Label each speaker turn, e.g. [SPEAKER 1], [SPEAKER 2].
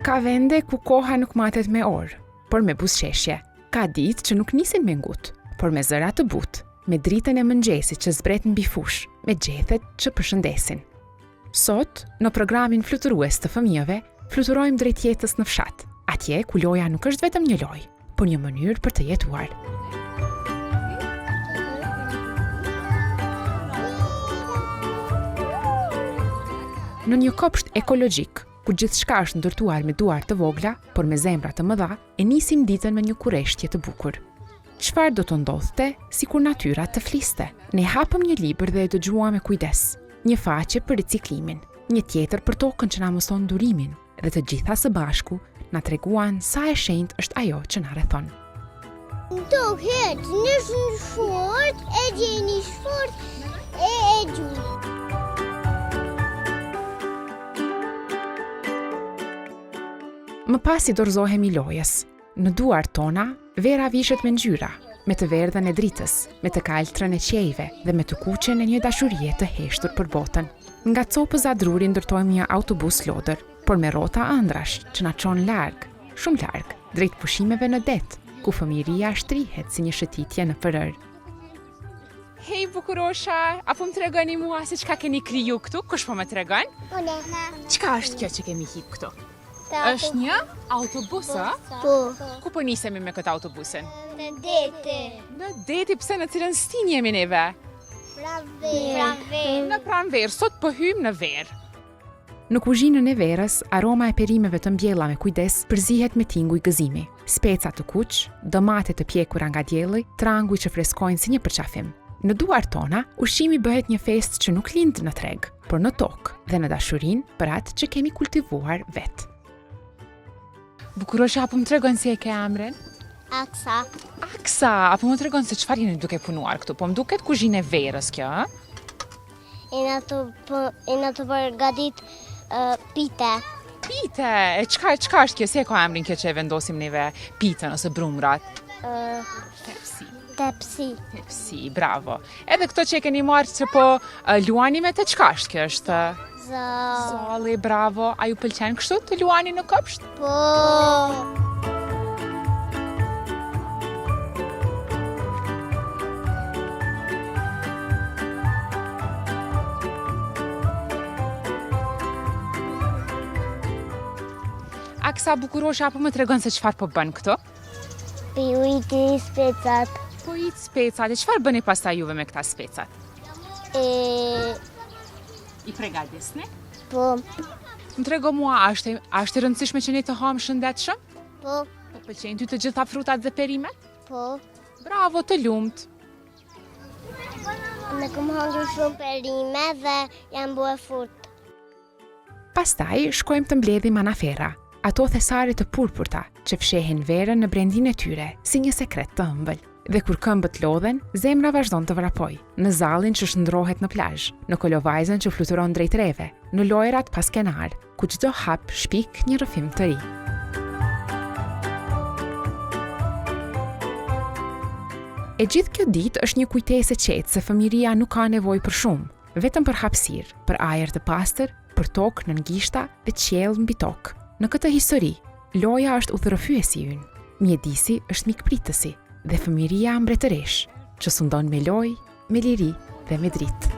[SPEAKER 1] Ka vende ku koha nuk matet me orë, por me buzëqeshje. Ka ditë që nuk nisin me ngut, por me zëra të butë, me dritën e mëngjesit që zbret mbi fush, me gjethet që përshëndesin. Sot, në programin fluturues të fëmijëve, fluturojmë drejt jetës në fshat, atje ku loja nuk është vetëm një lojë, por një mënyrë për të jetuar. Në një kopsht ekologjik, ku gjithçka është ndërtuar me duar të vogla, por me zemra të mëdha, e nisim ditën me një kurreshtje të bukur. Çfarë do të ndodhte sikur natyra të fliste? Ne hapëm një libër dhe e dëgjuam me kujdes. Një faqe për riciklimin, një tjetër për tokën që na mëson durimin, dhe të gjitha së bashku na treguan sa e shenjtë është ajo që na rrethon.
[SPEAKER 2] Duhet në shfort, e gjeni shfort, e gjuni.
[SPEAKER 1] Më pas i dorëzohemi lojës. Në duart tona, vera vishet me ngjyra, me të verdhën e dritës, me të kaltrën e qejve dhe me të kuqen e një dashurie të heshtur për botën. Nga copëza druri ndërtojmë një autobus lodër, por me rrota ëndrash që na çon larg, shumë larg, drejt pushimeve në det, ku fëmijëria shtrihet si një shëtitje në përër.
[SPEAKER 3] Hej bukurosha, apo më tregoni mua se çka keni kriju këtu? Kush po më tregon?
[SPEAKER 2] Unë.
[SPEAKER 3] Çka është kjo që kemi hip këtu? Është një autobus, a?
[SPEAKER 2] Po.
[SPEAKER 3] Ku po nisemi me këtë autobusin?
[SPEAKER 2] Në dete.
[SPEAKER 3] Në deti, pse në cilën stin jemi neve?
[SPEAKER 2] Pranver.
[SPEAKER 3] Në pranver, sot po hym në verë.
[SPEAKER 1] Në kuzhinën e verës, aroma e perimeve të mbjella me kujdes përzihet me tinguj gëzimi. Speca të kuq, domate të pjekura nga dielli, tranguj që freskojnë si një përqafim. Në duart tona, ushqimi bëhet një festë që nuk lind në treg, por në tokë dhe në dashurinë për atë që kemi kultivuar vetë.
[SPEAKER 3] Bukurosha, apo më tregon si e ke emrin?
[SPEAKER 2] Aksa.
[SPEAKER 3] Aksa, apo më tregon se çfarë jeni duke punuar këtu? Po më duket kuzhinë e verës kjo, a?
[SPEAKER 2] E në të përgatit pite.
[SPEAKER 3] Pite, e çka është kjo? Si e ka emrin kjo që e vendosim neve pitën ose brumrat? Tepsi, bravo. Edhe këto që e keni marrë që po luani me të çka është kjo? Është zolli, bravo. A ju pëlqen kështu të luani në kopsht?
[SPEAKER 2] Po.
[SPEAKER 3] Aksa, bukurosha, apo më tregon se çfarë po bën këtu?
[SPEAKER 2] Pi ujti specat.
[SPEAKER 3] Po ujt specat, e çfarë bëni pastaj juve me këta specat? I përgatitni?
[SPEAKER 2] Po.
[SPEAKER 3] Më trego mua, a është e rëndësishme që ne të ham shëndetshëm?
[SPEAKER 2] Po.
[SPEAKER 3] Po pëlqejnë ty të gjitha frutat dhe perimet?
[SPEAKER 2] Po.
[SPEAKER 3] Bravo, të lumt.
[SPEAKER 2] Ne kam hangër shumë perime dhe jam bue furt.
[SPEAKER 1] Pastaj shkojmë të mbledhim anafera, ato thesare të purpurta që fshehin verën në brendin e tyre si një sekret të ëmbël. Dhe kur këmbët lodhen, zemra vazhdon të vrapoj, në zallin që shndrohet në plazh, në kolovajzën që fluturon drejt reve, në lojrat pas kenar, ku çdo hap shpik një rrëfim të ri. E gjithë kjo ditë është një kujtesë e qetë se fëmijëria nuk ka nevojë për shumë, vetëm për hapësirë, për ajër të pastër, për tokë nën gishta dhe qiell mbi tokë. Në këtë histori, loja është udhërrëfyesi ynë, mjedisi është mikpritësi dhe fëmijëria mbretëresh, që sundon me lojë, me liri dhe me dritë.